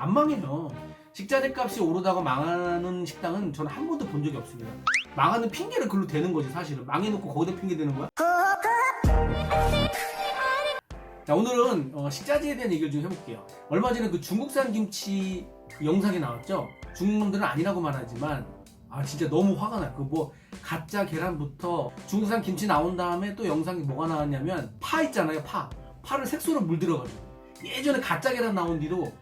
안 망해요. 식자재 값이 오르다가 망하는 식당은 저는 한 번도 본 적이 없습니다. 망하는 핑계를 글로 대는 거지 사실은. 망해놓고 거기다 핑계 대는 거야? 자, 오늘은 식자재에 대한 얘기를 좀 해볼게요. 얼마 전에 그 중국산 김치 그 영상이 나왔죠. 중국 놈들은 아니라고 말하지만 진짜 너무 화가 나요. 그 뭐 가짜 계란부터 중국산 김치 나온 다음에 또 영상이 뭐가 나왔냐면 파 있잖아요. 파를 색소로 물들어가지고 예전에 가짜 계란 나온 뒤로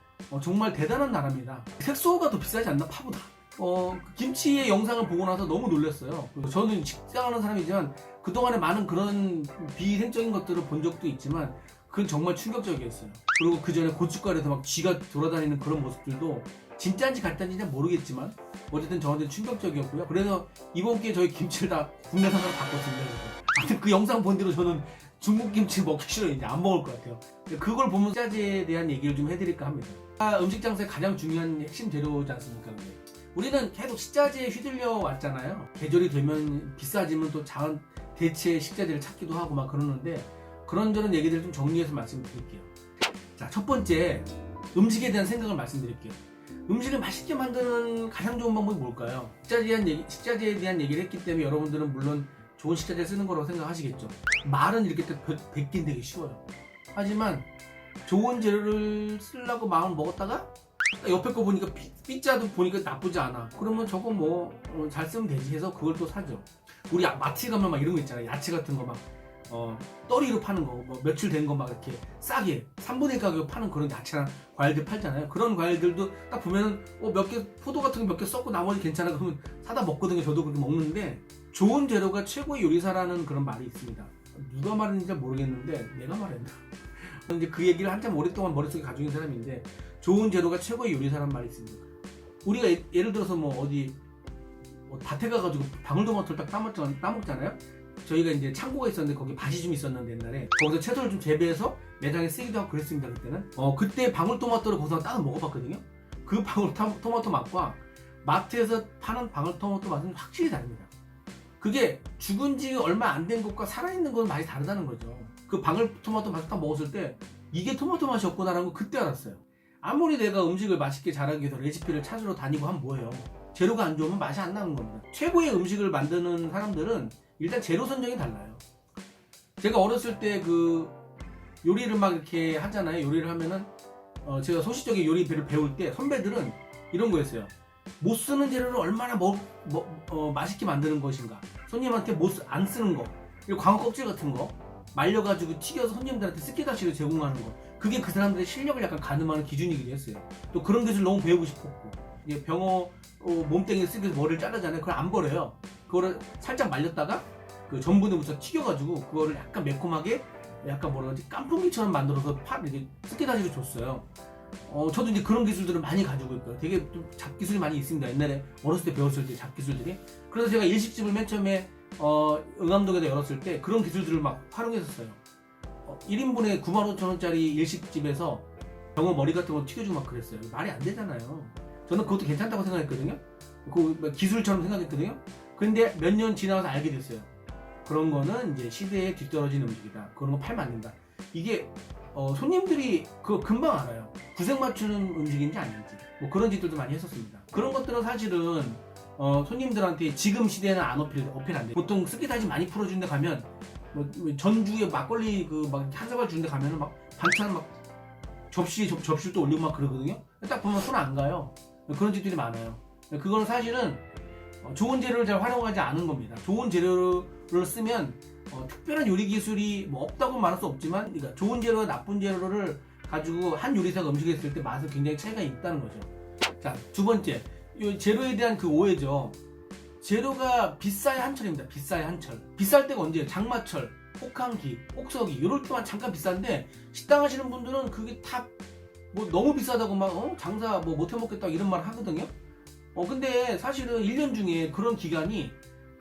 정말 대단한 나라입니다. 색소가 더 비싸지 않나 파보다. 그 김치의 영상을 보고 나서 너무 놀랐어요. 저는 식당하는 사람이지만 그동안에 많은 그런 비위생적인 것들을 본 적도 있지만 그건 정말 충격적이었어요. 그리고 그 전에 고춧가루에서 막 쥐가 돌아다니는 그런 모습들도 진짜인지 가짜인지 모르겠지만 어쨌든 저한테는 충격적이었고요. 그래서 이번 기회에 저희 김치를 다 국내산으로 바꿨습니다. 하여튼 그 영상 본 뒤로 저는 중국 김치 먹기 싫어요. 이제 안 먹을 것 같아요. 그걸 보면 식자재에 대한 얘기를 좀 해드릴까 합니다. 음식 장사의 가장 중요한 핵심 재료지 않습니까? 우리는 계속 식자재에 휘둘려 왔잖아요. 계절이 되면 비싸지면 또 작은 대체 식자재를 찾기도 하고 막 그러는데 그런저런 얘기들을 좀 정리해서 말씀드릴게요. 자, 첫 번째 음식에 대한 생각을 말씀드릴게요. 음식을 맛있게 만드는 가장 좋은 방법이 뭘까요? 식자재에 대한 얘기를 했기 때문에 여러분들은 물론 좋은 식자재를 쓰는 거라고 생각하시겠죠. 말은 이렇게 뱉긴 되게 쉬워요. 하지만 좋은 재료를 쓰려고 마음을 먹었다가 옆에 거 보니까 삐짜도 보니까 나쁘지 않아. 그러면 저거 뭐 잘 쓰면 되지 해서 그걸 또 사죠. 우리 마트에 가면 막 이런 거 있잖아요. 야채 같은 거 막 떨이로 파는 거, 뭐 며칠 된 거 막 이렇게 싸게 3분의 1 가격에 파는 그런 야채나 과일들 팔잖아요. 그런 과일들도 딱 보면은 몇 개 포도 같은 거 몇 개 썩고 나머지 괜찮아 그러면 사다 먹거든요. 저도 그렇게 먹는데 좋은 재료가 최고의 요리사라는 그런 말이 있습니다. 누가 말했는지 잘 모르겠는데 내가 말했나? 이제 그 얘기를 한참 오랫동안 머릿속에 가지고 있는 사람인데 좋은 재료가 최고의 요리사라는 말이 있습니다. 우리가 예를 들어서 뭐 어디 밭에 가가지고 방울토마토를 딱 따먹잖아요. 저희가 이제 창고가 있었는데 거기 밭이 좀 있었는데 옛날에 거기서 채소를 좀 재배해서 매장에 쓰기도 하고 그랬습니다. 그때는 그때 방울토마토를 거기서 따서 먹어봤거든요. 그 방울토마토 맛과 마트에서 파는 방울토마토 맛은 확실히 다릅니다. 그게 죽은 지 얼마 안 된 것과 살아있는 건 맛이 다르다는 거죠. 그 방울토마토 맛을 딱 먹었을 때 이게 토마토 맛이었구나라는 걸 그때 알았어요. 아무리 내가 음식을 맛있게 잘하기 위해서 레시피를 찾으러 다니고 하면 뭐예요? 재료가 안 좋으면 맛이 안 나는 겁니다. 최고의 음식을 만드는 사람들은 일단 재료 선정이 달라요. 제가 어렸을 때 그 요리를 막 이렇게 하잖아요. 요리를 하면은 제가 소시적인 요리를 배울 때 선배들은 이런 거였어요. 못 쓰는 재료를 얼마나 맛있게 만드는 것인가. 손님한테 안 쓰는 거. 그리고 광어 껍질 같은 거 말려가지고 튀겨서 손님들한테 스키다시로 제공하는 거. 그게 그 사람들의 실력을 약간 가늠하는 기준이기도 했어요. 또 그런 기술 너무 배우고 싶었고. 이제 병어 몸뚱이에 쓰기 위해서 머리를 자르잖아요. 그걸 안 버려요. 그거를 살짝 말렸다가 그 전분에 묻혀 튀겨가지고 그거를 약간 매콤하게 약간 뭐라 그러지 깐풍기처럼 만들어서 이제 스키다시로 줬어요. 저도 이제 그런 기술들을 많이 가지고 있고요. 되게 좀 잡기술이 많이 있습니다. 옛날에 어렸을 때 배웠을 때 잡기술들이. 그래서 제가 일식집을 맨 처음에 응암동에다 열었을 때 그런 기술들을 막 활용했었어요. 1인분에 95,000원짜리 일식집에서 병어 머리 같은 거 튀겨주고 막 그랬어요. 말이 안 되잖아요. 저는 그것도 괜찮다고 생각했거든요. 그 기술처럼 생각했거든요. 근데 몇 년 지나서 알게 됐어요. 그런 거는 이제 시대에 뒤떨어진 음식이다. 그런 거 팔면 안 된다. 이게 손님들이 그거 금방 알아요. 구색 맞추는 음식인지 아닌지. 뭐 그런 짓들도 많이 했었습니다. 그런 것들은 사실은 손님들한테 지금 시대에는 안 어필 안 돼요. 보통 스키다시 많이 풀어주는 데 가면 뭐 전주에 막걸리 막 한 사발 주는 데 가면은 막 반찬 막 접시를 또 올리고 막 그러거든요. 딱 보면 손 안 가요. 그런 짓들이 많아요. 그거는 사실은 좋은 재료를 잘 활용하지 않은 겁니다. 좋은 재료를 쓰면 특별한 요리 기술이 뭐 없다고 말할 수 없지만 그러니까 좋은 재료와 나쁜 재료를 가지고 한 요리사가 음식을 했을 때 맛은 굉장히 차이가 있다는 거죠. 자, 두 번째 이 재료에 대한 그 오해죠. 재료가 비싸야 한철입니다. 비싸야 한철. 비쌀 때가 언제예요? 장마철, 혹한기, 혹서기 이럴 때만 잠깐 비싼데 식당 하시는 분들은 그게 다 뭐 너무 비싸다고 막 장사 뭐 못해 먹겠다 이런 말 하거든요. 근데 사실은 1년 중에 그런 기간이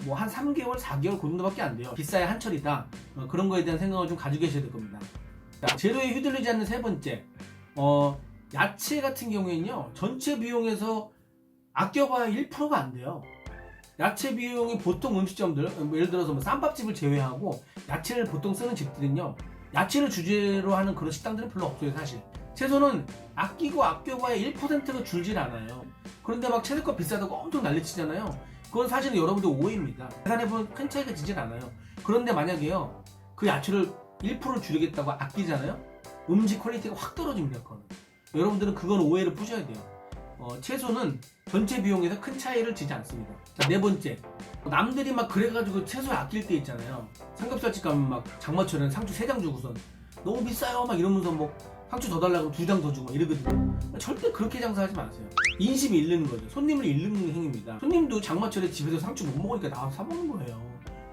뭐 한 3개월, 4개월 그 정도밖에 안 돼요. 비싸야 한철이다. 그런 거에 대한 생각을 좀 가지고 계셔야 될 겁니다. 자, 재료에 휘둘리지 않는 세 번째. 야채 같은 경우에는요. 전체 비용에서 아껴봐야 1%가 안 돼요. 야채 비용이 보통 음식점들, 예를 들어서 뭐 쌈밥집을 제외하고 야채를 보통 쓰는 집들은요. 야채를 주제로 하는 그런 식당들은 별로 없어요, 사실. 채소는 아끼고 아껴봐야 1%가 줄질 않아요. 그런데 막 채소가 비싸다고 엄청 난리치잖아요. 그건 사실은 여러분들 오해입니다. 계산해보면 큰 차이가 지질 않아요. 그런데 만약에요, 그 야채를 1%를 줄이겠다고 아끼잖아요? 음식 퀄리티가 확 떨어집니다. 그거는. 여러분들은 그건 오해를 푸셔야 돼요. 채소는 전체 비용에서 큰 차이를 지지 않습니다. 자, 네 번째. 남들이 막 그래가지고 채소 아낄 때 있잖아요. 삼겹살집 가면 막 장마철에는 상추 3장 주고선 너무 비싸요 막 이러면서 뭐 상추 더 달라고 2장 더 주고 이러거든요. 절대 그렇게 장사하지 마세요. 인심이 잃는 거죠. 손님을 잃는 행위입니다. 손님도 장마철에 집에서 상추 못 먹으니까 나와서 사 먹는 거예요.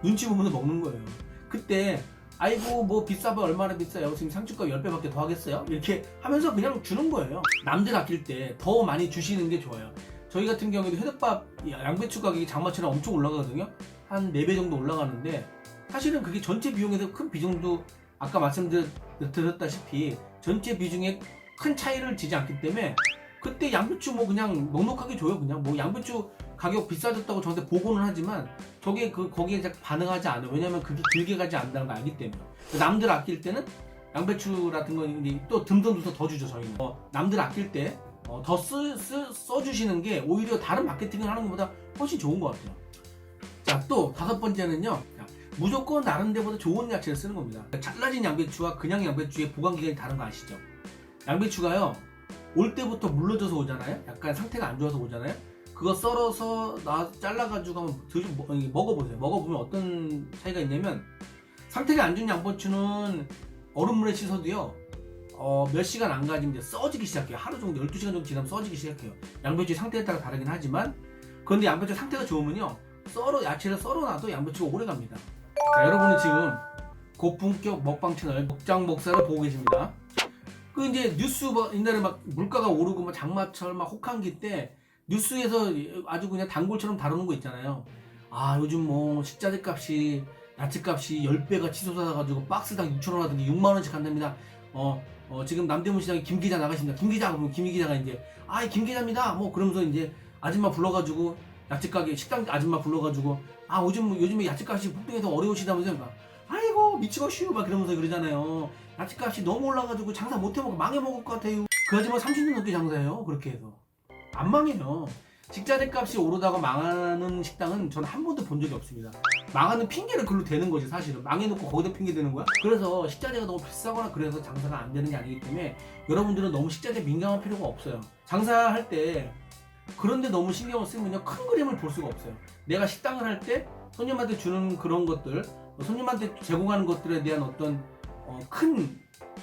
눈치 보면서 먹는 거예요. 그때 아이고 뭐 비싸봐 얼마나 비싸요 지금 상추값 10배밖에 더 하겠어요? 이렇게 하면서 그냥 주는 거예요. 남들 아낄 때 더 많이 주시는 게 좋아요. 저희 같은 경우에도 회덮밥 양배추 가격이 장마철에 엄청 올라가거든요. 한 4배 정도 올라가는데 사실은 그게 전체 비용에서 큰 비중도 아까 말씀드렸다시피 전체 비중에 큰 차이를 지지 않기 때문에 그때 양배추 뭐 그냥 넉넉하게 줘요. 그냥 뭐 양배추 가격 비싸졌다고 저한테 보고는 하지만 저게 거기에 반응하지 않아요. 왜냐면 그게 길게 가지 않는다는 걸 알기 때문에. 남들 아낄 때는 양배추 같은 거 또 듬성듬성 더 주죠. 저희는 남들 아낄 때 더 써주시는 게 오히려 다른 마케팅을 하는 것보다 훨씬 좋은 것 같아요. 자, 또 5번째는요, 무조건 다른 데보다 좋은 야채를 쓰는 겁니다. 잘라진 양배추와 그냥 양배추의 보관기간이 다른 거 아시죠? 양배추가요, 올 때부터 물러져서 오잖아요. 약간 상태가 안 좋아서 오잖아요. 그거 썰어서 잘라가지고 한번 먹어보세요. 먹어보면 어떤 차이가 있냐면, 상태가 안 좋은 양배추는 얼음물에 씻어도요, 몇 시간 안 가지면 이제 써지기 시작해요. 하루 정도, 12시간 정도 지나면 써지기 시작해요. 양배추의 상태에 따라 다르긴 하지만, 그런데 양배추 상태가 좋으면요, 야채를 썰어놔도 양배추가 오래 갑니다. 자, 여러분은 지금 고품격 먹방 채널 먹장먹사를 보고 계십니다. 그 이제 뉴스 옛날에 막 물가가 오르고 막 장마철 막 혹한기 때 뉴스에서 아주 그냥 단골처럼 다루는 거 있잖아요. 아, 요즘 뭐 식자재 값이 야채 값이 10배가 치솟아가지고 박스당 6,000원 하더니 6만원씩 한답니다. 지금 남대문 시장에 김 기자 나가십니다. 김 기자, 그러면 김 기자가 이제 김 기자입니다 뭐 그러면서 이제 아줌마 불러가지고 야채 가게 식당 아줌마 불러가지고 요즘에 야채값이 폭등해서 어려우시다면서 막 아이고 미치겠슈 막 그러면서 그러잖아요. 야채값이 너무 올라가지고 장사 못해먹고 망해먹을 것 같아요. 그 아줌마 30년 넘게 장사해요. 그렇게 해서 안 망해요. 식자재 값이 오르다가 망하는 식당은 저는 한 번도 본 적이 없습니다. 망하는 핑계를 글로 대는 거지. 사실은 망해놓고 거기다 핑계 대는 거야. 그래서 식자재가 너무 비싸거나 그래서 장사가 안 되는 게 아니기 때문에 여러분들은 너무 식자재 민감할 필요가 없어요. 장사할 때 그런데 너무 신경을 쓰면요, 큰 그림을 볼 수가 없어요. 내가 식당을 할 때 손님한테 주는 그런 것들, 손님한테 제공하는 것들에 대한 어떤 큰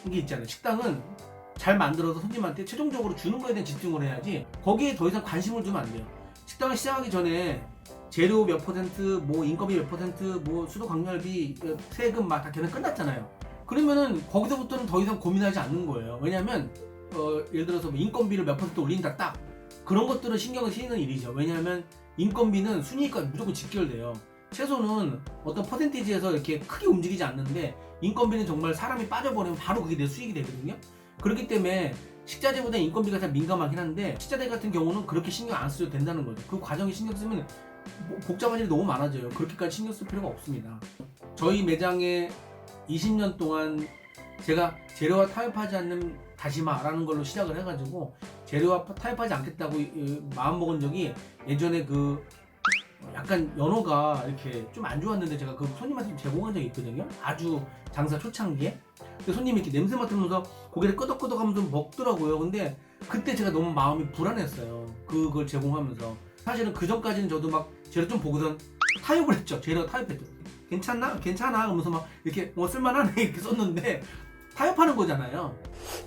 게 있잖아요. 식당은 잘 만들어서 손님한테 최종적으로 주는 거에 대한 집중을 해야지 거기에 더 이상 관심을 주면 안 돼요. 식당을 시작하기 전에 재료 몇 퍼센트, 뭐 인건비 몇 퍼센트, 뭐 수도 광열비, 세금 막 다 계산 끝났잖아요. 그러면은 거기서부터는 더 이상 고민하지 않는 거예요. 왜냐하면 예를 들어서 뭐 인건비를 몇 퍼센트 올린다 딱 그런 것들은 신경을 쓰이는 일이죠. 왜냐하면 인건비는 순이익과 무조건 직결돼요. 채소는 어떤 퍼센티지에서 이렇게 크게 움직이지 않는데 인건비는 정말 사람이 빠져버리면 바로 그게 내 수익이 되거든요. 그렇기 때문에 식자재보다 인건비가 더 민감하긴 한데 식자재 같은 경우는 그렇게 신경 안 써도 된다는 거죠. 그 과정에 신경 쓰면 복잡한 일이 너무 많아져요. 그렇게까지 신경 쓸 필요가 없습니다. 저희 매장에 20년 동안 제가 재료와 타협하지 않는 다시마라는 걸로 시작을 해가지고 재료와 타협하지 않겠다고 마음먹은 적이 예전에 약간 연어가 이렇게 좀 안 좋았는데 제가 그 손님한테 제공한 적이 있거든요. 아주 장사 초창기에. 근데 손님이 이렇게 냄새 맡으면서 고개를 끄덕끄덕 하면서 먹더라고요. 근데 그때 제가 너무 마음이 불안했어요. 그걸 제공하면서. 사실은 그 전까지는 저도 막 재료 좀 보고선 타협을 했죠. 재료 타협했죠. 괜찮나? 하면서 막 이렇게 쓸만하네 이렇게 썼는데 타협하는 거잖아요.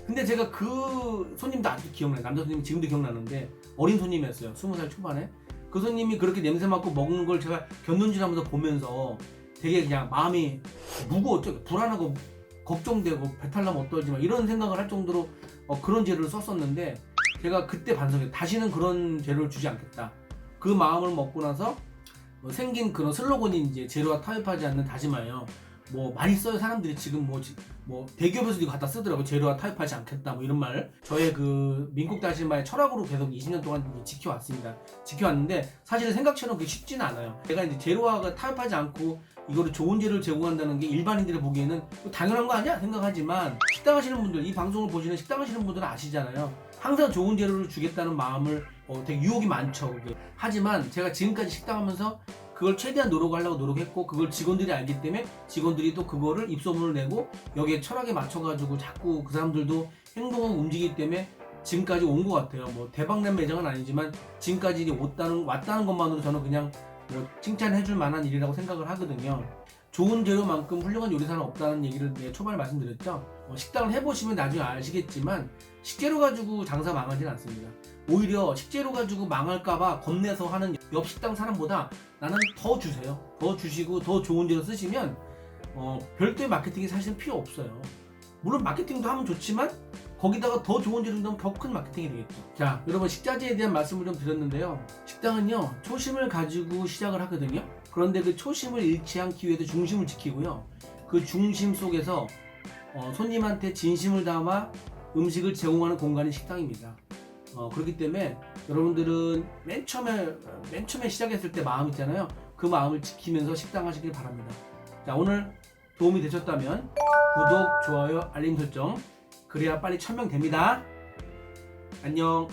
근데 제가 그 손님도 아직도 기억나요. 남자 손님이 지금도 기억나는데 어린 손님이었어요. 20살 초반에. 그 손님이 그렇게 냄새 맡고 먹는 걸 제가 곁눈질하면서 보면서 되게 그냥 마음이 무거웠죠. 불안하고 걱정되고 배탈 나면 어떨지 막 이런 생각을 할 정도로 그런 재료를 썼었는데 제가 그때 반성해요. 다시는 그런 재료를 주지 않겠다. 그 마음을 먹고 나서 생긴 그런 슬로건이 이제 재료와 타협하지 않는 다시마예요. 뭐 많이 써요. 사람들이 지금 뭐 대기업에서도 이거 갖다 쓰더라고요. 재료와 타협하지 않겠다 뭐 이런 말. 저의 그 민국 다시마의 철학으로 계속 20년 동안 지켜왔습니다. 지켜왔는데 사실은 생각처럼 그게 쉽지는 않아요. 제가 이제 재료와가 타협하지 않고 이거를 좋은 재료를 제공한다는 게 일반인들이 보기에는 당연한 거 아니야 생각하지만, 식당 하시는 분들, 이 방송을 보시는 식당 하시는 분들은 아시잖아요. 항상 좋은 재료를 주겠다는 마음을 되게 유혹이 많죠. 그게. 하지만 제가 지금까지 식당 하면서 그걸 최대한 노력하려고 노력했고, 그걸 직원들이 알기 때문에 직원들이 또 그거를 입소문을 내고 여기에 철학에 맞춰가지고 자꾸 그 사람들도 행동하고 움직이기 때문에 지금까지 온 것 같아요. 뭐 대박난 매장은 아니지만 지금까지 왔다는 것만으로 저는 그냥 뭐 칭찬해줄 만한 일이라고 생각을 하거든요. 좋은 재료만큼 훌륭한 요리사는 없다는 얘기를 초반에 말씀드렸죠. 식당을 해보시면 나중에 아시겠지만 식재료 가지고 장사 망하지는 않습니다. 오히려 식재료 가지고 망할까봐 겁내서 하는 옆 식당 사람보다 나는 더 주세요. 더 주시고 더 좋은 재료 쓰시면 별도의 마케팅이 사실은 필요 없어요. 물론 마케팅도 하면 좋지만 거기다가 더 좋은 재료 넣으면 더 큰 마케팅이 되겠죠. 자, 여러분, 식자재에 대한 말씀을 좀 드렸는데요. 식당은요, 초심을 가지고 시작을 하거든요. 그런데 그 초심을 잃지 않기 위해서 중심을 지키고요. 그 중심 속에서 손님한테 진심을 담아 음식을 제공하는 공간이 식당입니다. 그렇기 때문에 여러분들은 맨 처음에 시작했을 때 마음 있잖아요. 그 마음을 지키면서 식당 하시길 바랍니다. 자, 오늘 도움이 되셨다면 구독, 좋아요, 알림 설정, 그래야 빨리 1000명 됩니다. 안녕.